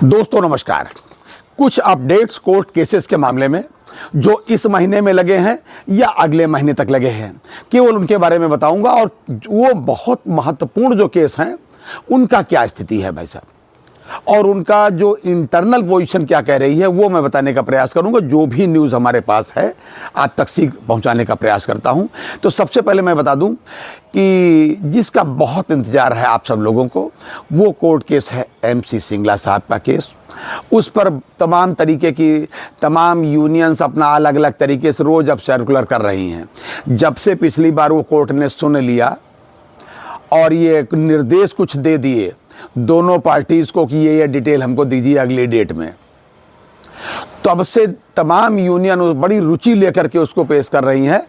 दोस्तों नमस्कार। कुछ अपडेट्स कोर्ट केसेस के मामले में जो इस महीने में लगे हैं या अगले महीने तक लगे हैं, केवल उनके बारे में बताऊंगा और वो बहुत महत्वपूर्ण जो केस हैं उनका क्या स्थिति है भाई साहब, और उनका जो इंटरनल पोजीशन क्या कह रही है वो मैं बताने का प्रयास करूंगा। जो भी न्यूज़ हमारे पास है आप तक सीख पहुंचाने का प्रयास करता हूं। तो सबसे पहले मैं बता दूं कि जिसका बहुत इंतज़ार है आप सब लोगों को, वो कोर्ट केस है MC सिंगला साहब का केस। उस पर तमाम तरीके की तमाम यूनियंस अपना अलग अलग तरीके से रोज़ अब सर्कुलर कर रही हैं। जब से पिछली बार वो कोर्ट ने सुन लिया और ये निर्देश कुछ दे दिए दोनों पार्टीज़ को कि ये डिटेल हमको दीजिए अगली डेट में, तब से तमाम यूनियन बड़ी रुचि लेकर के उसको पेश कर रही हैं।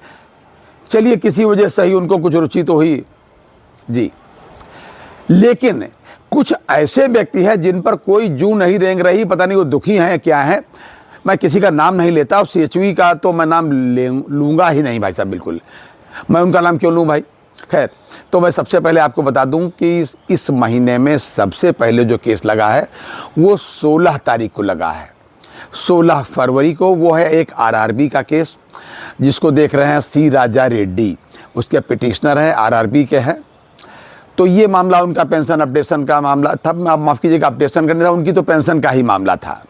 चलिए किसी वजह से ही उनको कुछ रुचि तो हुई जी, लेकिन कुछ ऐसे व्यक्ति हैं जिन पर कोई जू नहीं रेंग रही, पता नहीं वो दुखी हैं क्या हैं। मैं किसी का नाम नहीं लेता और CHV का तो मैं नाम लूँगा ही नहीं भाई साहब, बिल्कुल। मैं उनका नाम क्यों लूँ भाई। खैर, तो मैं सबसे पहले आपको बता दूं कि इस महीने में सबसे पहले जो केस लगा है वो 16 तारीख को लगा है, 16 फरवरी को। वो है एक RRB का केस जिसको देख रहे हैं C राजा रेड्डी, उसके पिटिशनर हैं, RRB के हैं। तो ये मामला उनका पेंशन अपडेशन का मामला था, माफ़ कीजिएगा अपडेशन करने था, उनकी तो पेंशन का ही मामला था।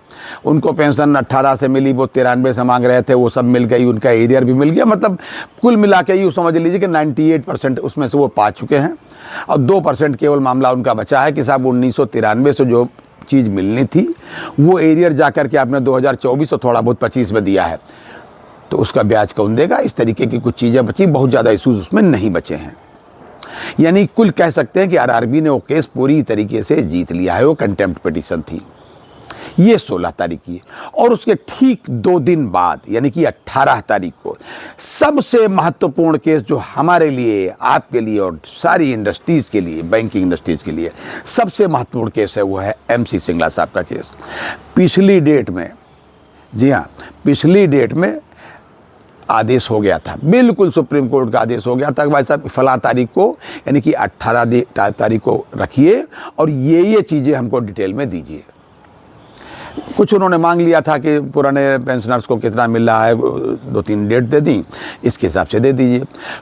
उनको पेंशन 18 से मिली, वो 93 से मांग रहे थे, वो सब मिल गई, उनका एरियर भी मिल गया। मतलब कुल मिला के यूँ समझ लीजिए कि 98% उसमें से वो पा चुके हैं और 2% केवल मामला उनका बचा है कि साहब 1993 से जो चीज़ मिलनी थी वो एरियर जा कर के आपने 2024 और थोड़ा बहुत 25 में दिया है, तो उसका ब्याज कौन देगा। इस तरीके की कुछ चीज़ें बची, बहुत ज़्यादा इशूज़ उसमें नहीं बचे हैं। यानी कुल कह सकते हैं कि RRB ने वो केस पूरी तरीके से जीत लिया है। वो कंटेम्प्ट पिटीशन थी, ये 16 तारीख की। और उसके ठीक 2 दिन बाद यानी कि 18 तारीख को सबसे महत्वपूर्ण केस जो हमारे लिए, आपके लिए और सारी इंडस्ट्रीज़ के लिए, बैंकिंग इंडस्ट्रीज़ के लिए सबसे महत्वपूर्ण केस है, वो है MC सिंगला साहब का केस। पिछली डेट में, जी हाँ, पिछली डेट में आदेश हो गया था, बिल्कुल सुप्रीम कोर्ट का आदेश हो गया था कि भाई साहब फला तारीख को यानी कि 18 तारीख को रखिए और ये चीज़ें हमको डिटेल में दीजिए। कुछ उन्होंने मांग लिया था कि पुराने पेंशनर्स को कितना मिल रहा है, 2-3 डेट दे दी, इसके हिसाब से दे दीजिए,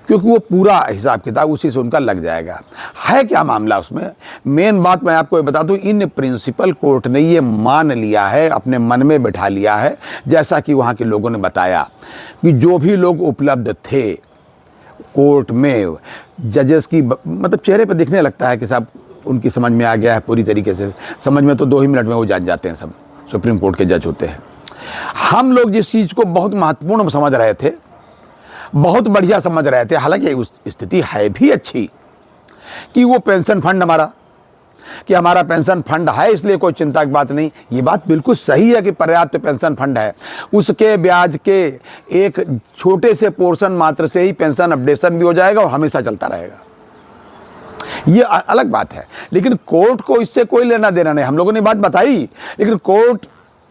क्योंकि वो पूरा हिसाब किताब उसी से उनका लग जाएगा। है क्या मामला उसमें, मेन बात मैं आपको ये बता दूं, इन प्रिंसिपल कोर्ट ने ये मान लिया है, अपने मन में बैठा लिया है, जैसा कि वहाँ के लोगों ने बताया कि जो भी लोग उपलब्ध थे कोर्ट में, जजेस की मतलब चेहरे पर दिखने लगता है कि साहब उनकी समझ में आ गया है पूरी तरीके से। समझ में तो 2 ही मिनट में वो जान जाते हैं, सब सुप्रीम कोर्ट के जज होते हैं। हम लोग जिस चीज़ को बहुत महत्वपूर्ण समझ रहे थे, बहुत बढ़िया समझ रहे थे, हालांकि उस स्थिति है भी अच्छी कि वो पेंशन फंड हमारा पेंशन फंड है, इसलिए कोई चिंता की बात नहीं। ये बात बिल्कुल सही है कि पर्याप्त पेंशन फंड है, उसके ब्याज के एक छोटे से पोर्शन मात्र से ही पेंशन अपडेशन भी हो जाएगा और हमेशा चलता रहेगा, ये अलग बात है। लेकिन कोर्ट को इससे कोई लेना देना नहीं। हम लोगों ने बात बताई, लेकिन कोर्ट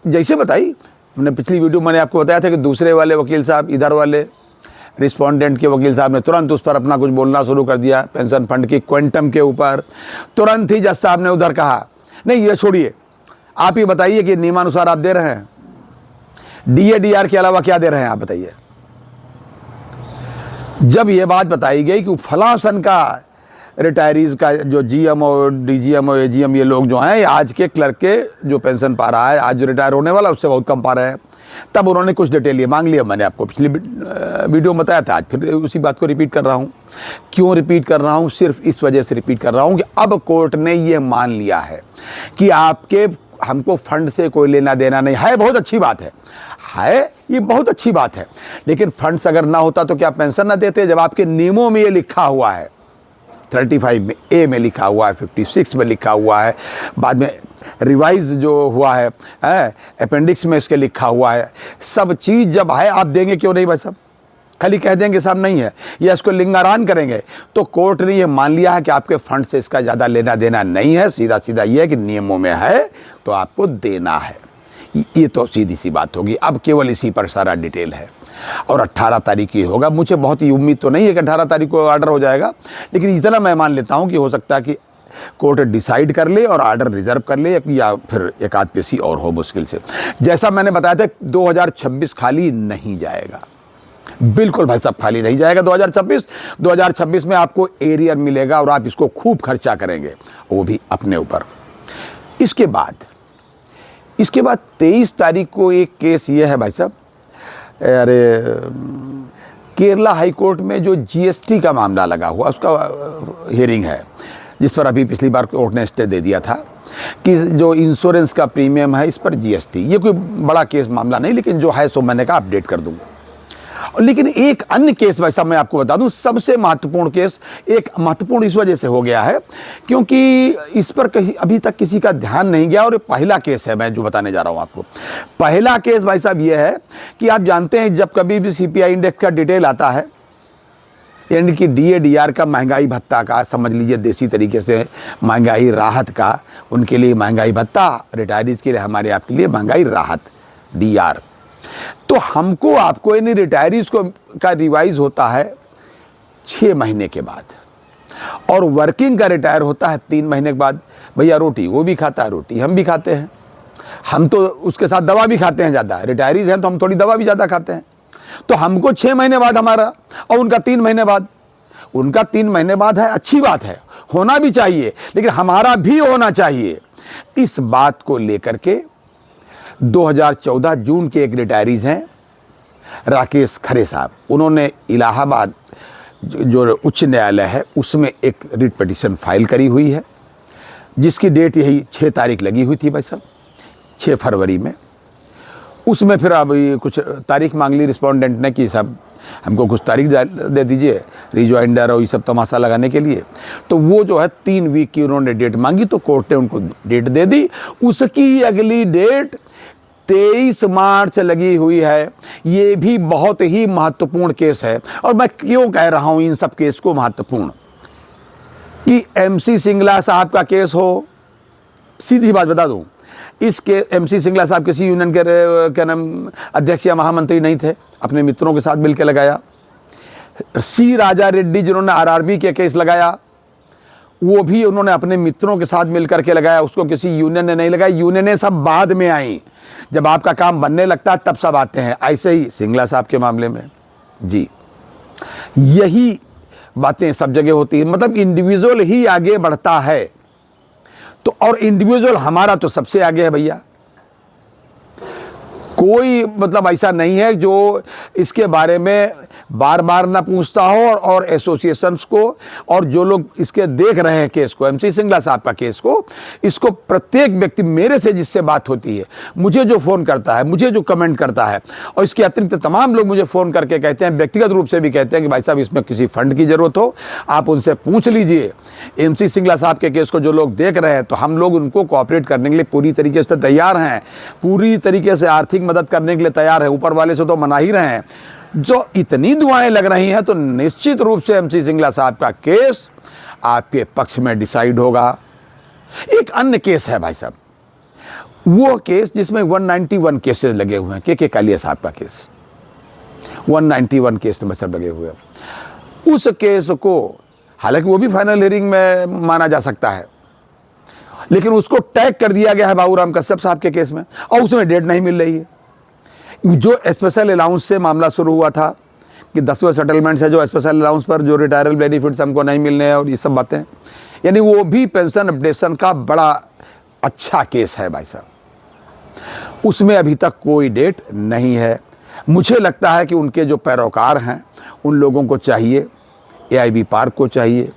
जैसे बताई, हमने पिछली वीडियो मैंने आपको बताया था कि दूसरे वाले वकील साहब, इधर वाले रिस्पोंडेंट के वकील साहब ने तुरंत उस पर अपना कुछ बोलना शुरू कर दिया पेंशन फंड की क्वांटम के ऊपर। तुरंत ही जज साहब ने उधर कहा, नहीं ये छोड़िए, आप ही बताइए कि नियमानुसार आप दे रहे हैं, DA के अलावा क्या दे रहे हैं आप बताइए। जब ये बात बताई गई कि फलां सन का रिटायरीज़ का जो GM और DGM और AGM ये लोग जो हैं, आज के क्लर्क के जो पेंशन पा रहा है, आज जो रिटायर होने वाला उससे बहुत कम पा रहे हैं, तब उन्होंने कुछ डिटेल ये मांग लिया। मैंने आपको पिछली वीडियो में बताया था, आज फिर उसी बात को रिपीट कर रहा हूँ। क्यों रिपीट कर रहा हूँ, सिर्फ इस वजह से रिपीट कर रहा हूँ कि अब कोर्ट ने ये मान लिया है कि आपके हमको फंड से कोई लेना देना नहीं है। बहुत अच्छी बात है, ये बहुत अच्छी बात है, लेकिन फंड्स अगर ना होता तो क्या पेंशन ना देते। जब आपके नियमों में ये लिखा हुआ है, 35A में लिखा हुआ है, 56 में लिखा हुआ है, बाद में रिवाइज जो हुआ है अपेंडिक्स में इसके लिखा हुआ है, सब चीज़ जब है, आप देंगे क्यों नहीं भाई साहब। खाली कह देंगे साहब नहीं है, या इसको लिंगारान करेंगे। तो कोर्ट ने ये मान लिया है कि आपके फंड से इसका ज़्यादा लेना देना नहीं है, सीधा सीधा ये है कि नियमों में है तो आपको देना है। ये तो सीधी सी बात होगी। अब केवल इसी पर सारा डिटेल है और 18 तारीख ही होगा। मुझे बहुत ही उम्मीद तो नहीं है कि 18 तारीख को ऑर्डर हो जाएगा, लेकिन इतना मैं मान लेता हूँ कि हो सकता है कि कोर्ट डिसाइड कर ले और ऑर्डर रिजर्व कर ले, या फिर एक आध पेशी और हो मुश्किल से। जैसा मैंने बताया था 2026 खाली नहीं जाएगा, बिल्कुल भाई साहब खाली नहीं जाएगा 2026 में आपको एरियर मिलेगा और आप इसको खूब खर्चा करेंगे, वो भी अपने ऊपर। इसके बाद 23 तारीख को एक केस ये है भाई साहब, अरे केरला हाई कोर्ट में जो जीएसटी का मामला लगा हुआ उसका हियरिंग है, जिस पर अभी पिछली बार कोर्ट ने स्टे दे दिया था कि जो इंश्योरेंस का प्रीमियम है इस पर जीएसटी। ये कोई बड़ा केस मामला नहीं, लेकिन जो है सो मैंने कहा अपडेट कर दूंगा। लेकिन एक अन्य केस भाई साहब मैं आपको बता दूं, सबसे महत्वपूर्ण केस, एक महत्वपूर्ण इस वजह से हो गया है क्योंकि इस पर कहीं अभी तक किसी का ध्यान नहीं गया, और पहला केस है मैं जो बताने जा रहा हूं आपको। पहला केस भाई साहब यह है कि आप जानते हैं जब कभी भी सीपीआई इंडेक्स का डिटेल आता है, यानी कि डीए-डीआर का, महंगाई भत्ता का, समझ लीजिए देसी तरीके से महंगाई राहत का, उनके लिए महंगाई भत्ता, रिटायरीज के लिए हमारे आपके लिए महंगाई राहत डीआर। तो हमको आपको यानी रिटायरीज को का रिवाइज होता है 6 महीने के बाद, और वर्किंग का रिटायर होता है 3 महीने के बाद। भैया रोटी वो भी खाता है, रोटी हम भी खाते हैं, हम तो उसके साथ दवा भी खाते हैं ज़्यादा, रिटायरीज हैं तो हम थोड़ी दवा भी ज़्यादा खाते हैं। तो हमको 6 महीने बाद हमारा, और उनका 3 महीने बाद, उनका 3 महीने बाद है, अच्छी बात है, होना भी चाहिए, लेकिन हमारा भी होना चाहिए। इस बात को लेकर के 2014 जून के एक रिटायरीज हैं राकेश खरे साहब, उन्होंने इलाहाबाद जो उच्च न्यायालय है उसमें एक रिट पिटीशन फाइल करी हुई है, जिसकी डेट यही 6 तारीख लगी हुई थी भाई साहब, 6 फरवरी में। उसमें फिर अब कुछ तारीख मांग ली रिस्पोंडेंट ने कि साहब हमको कुछ तारीख दे दीजिए रिजॉइंडर और ये सब तमाशा लगाने के लिए। तो वो जो है 3 वीक की उन्होंने डेट मांगी, तो कोर्ट ने उनको डेट दे दी। उसकी अगली डेट 23 मार्च लगी हुई है। ये भी बहुत ही महत्वपूर्ण केस है, और मैं क्यों कह रहा हूं इन सब केस को महत्वपूर्ण, कि एमसी सिंगला साहब का केस हो, सीधी बात बता दूं, इसके एमसी सिंगला साहब किसी यूनियन के क्या नाम अध्यक्ष या महामंत्री नहीं थे, अपने मित्रों के साथ मिलकर लगाया। सी राजा रेड्डी जिन्होंने आरआरबी के केस लगाया, वो भी उन्होंने अपने मित्रों के साथ मिलकर के लगाया, उसको किसी यूनियन ने नहीं लगाया। यूनियनें सब बाद में आई, जब आपका काम बनने लगता है तब सब आते हैं। ऐसे ही सिंगला साहब के मामले में जी यही बातें सब जगह होती है, मतलब इंडिविजुअल ही आगे बढ़ता है। तो और इंडिविजुअल हमारा तो सबसे आगे है भैया, कोई मतलब ऐसा नहीं है जो इसके बारे में बार बार ना पूछता हो, और एसोसिएशंस को और जो लोग इसके देख रहे हैं केस को, एमसी सिंगला साहब का केस को, इसको प्रत्येक व्यक्ति मेरे से जिससे बात होती है, मुझे जो फ़ोन करता है, मुझे जो कमेंट करता है, और इसके अतिरिक्त तमाम लोग मुझे फ़ोन करके कहते हैं, व्यक्तिगत रूप से भी कहते हैं कि भाई साहब इसमें किसी फंड की ज़रूरत हो आप उनसे पूछ लीजिए। एमसी सिंगला साहब के केस को जो लोग देख रहे हैं, तो हम लोग उनको कोऑपरेट करने के लिए पूरी तरीके से तैयार हैं, पूरी तरीके से आर्थिक मदद करने के लिए तैयार है। ऊपर वाले से तो मना ही रहे हैं। जो इतनी दुआएं लग रही हैं, तो निश्चित रूप से एमसी सिंगला साहब का केस आपके पक्ष में डिसाइड होगा। एक अन्य केस है भाई साहब, वो केस जिसमें 191 केसेस लगे हुए हैं, के कालिया साहब का केस, 191 केस में सब लगे हुए हैं। उस केस को हालांकि वो भी फाइनल हियरिंग में माना जा सकता है, लेकिन उसको टैग कर दिया गया है बाबूराम कश्यप साहब के केस में, और उसमें डेट नहीं मिल रही है। जो स्पेशल अलाउंस से मामला शुरू हुआ था कि 10वें सेटलमेंट से जो स्पेशल अलाउंस पर जो रिटायरल बेनिफिट्स हमको नहीं मिलने हैं और ये सब बातें, यानी वो भी पेंशन अपडेशन का बड़ा अच्छा केस है भाई साहब। उसमें अभी तक कोई डेट नहीं है। मुझे लगता है कि उनके जो पैरोकार हैं उन लोगों को चाहिए, एआईबी पार्क को चाहिए,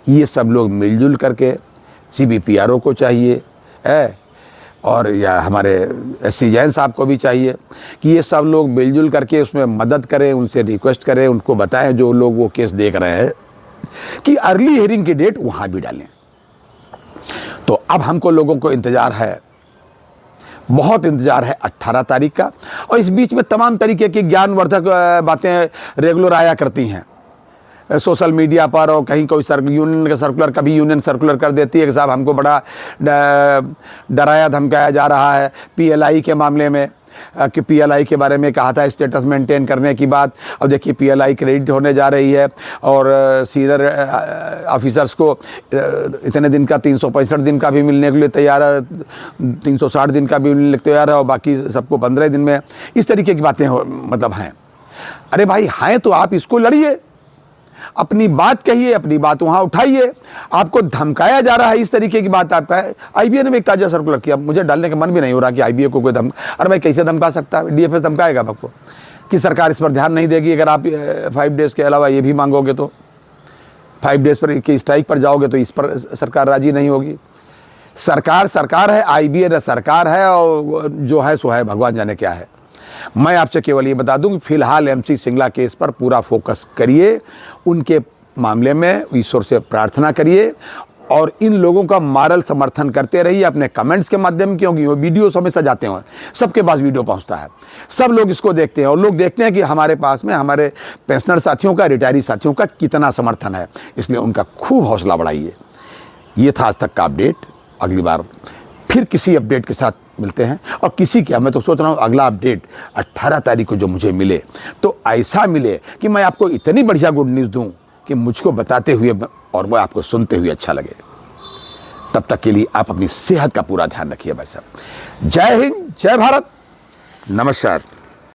ये सब लोग मिलजुल करके, सीबीपीआरओ को चाहिए है, और या हमारे एससी जैन साहब को भी चाहिए कि ये सब लोग मिलजुल करके उसमें मदद करें, उनसे रिक्वेस्ट करें, उनको बताएं जो लोग वो केस देख रहे हैं कि अर्ली हियरिंग की डेट वहाँ भी डालें। तो अब हमको लोगों को इंतज़ार है, बहुत इंतज़ार है 18 तारीख का, और इस बीच में तमाम तरीके की ज्ञानवर्धक बातें रेगुलर आया करती हैं सोशल मीडिया पर, और कहीं कोई यूनियन का सर्कुलर, कभी यूनियन सर्कुलर कर देती है कि साहब हमको बड़ा डराया धमकाया जा रहा है पीएलआई के मामले में, कि पीएलआई के बारे में कहा था स्टेटस मेंटेन करने की बात। अब देखिए पीएलआई क्रेडिट होने जा रही है और सीनियर ऑफिसर्स को इतने दिन का 365 दिन का भी मिलने के लिए तैयार है, 360 दिन का भी मिलने के लिए तैयार है और बाकी सबको 15 दिन में। इस तरीके की बातें मतलब हैं। अरे भाई हैं तो आप इसको लड़िए, अपनी बात कहिए, अपनी बात वहां उठाइए। आपको धमकाया जा रहा है इस तरीके की बात आपका है। आईबीए ने भी एक ताजा सर्कुलर किया, मुझे डालने का मन भी नहीं हो रहा कि आईबीए को कोई अरे भाई कैसे धमका सकता है? डीएफएस धमकाएगा आपको कि सरकार इस पर ध्यान नहीं देगी। अगर आप 5 डेज के अलावा ये भी मांगोगे तो 5 डेज पर की स्ट्राइक पर जाओगे तो इस पर सरकार राजी नहीं होगी। सरकार है, आईबीए न सरकार है, और जो है सो है, भगवान जाने क्या है। मैं आपसे केवल ये बता दूं कि फिलहाल एमसी सिंगला केस पर पूरा फोकस करिए, उनके मामले में ईश्वर से प्रार्थना करिए और इन लोगों का मॉरल समर्थन करते रहिए अपने कमेंट्स के माध्यम, क्योंकि वो वीडियो हमेशा जाते हैं, सबके पास वीडियो पहुंचता है, सब लोग इसको देखते हैं और लोग देखते हैं कि हमारे पास में हमारे पेंशनर साथियों का, रिटायरी साथियों का कितना समर्थन है। इसलिए उनका खूब हौसला बढ़ाइए। ये था आज तक का अपडेट। अगली बार फिर किसी अपडेट के साथ मिलते हैं। और किसी क्या, मैं तो सोच रहा हूँ अगला अपडेट 18 तारीख को जो मुझे मिले तो ऐसा मिले कि मैं आपको इतनी बढ़िया गुड न्यूज़ दूँ कि मुझको बताते हुए और वह आपको सुनते हुए अच्छा लगे। तब तक के लिए आप अपनी सेहत का पूरा ध्यान रखिए भाई साहब। जय हिंद, जय भारत, नमस्कार।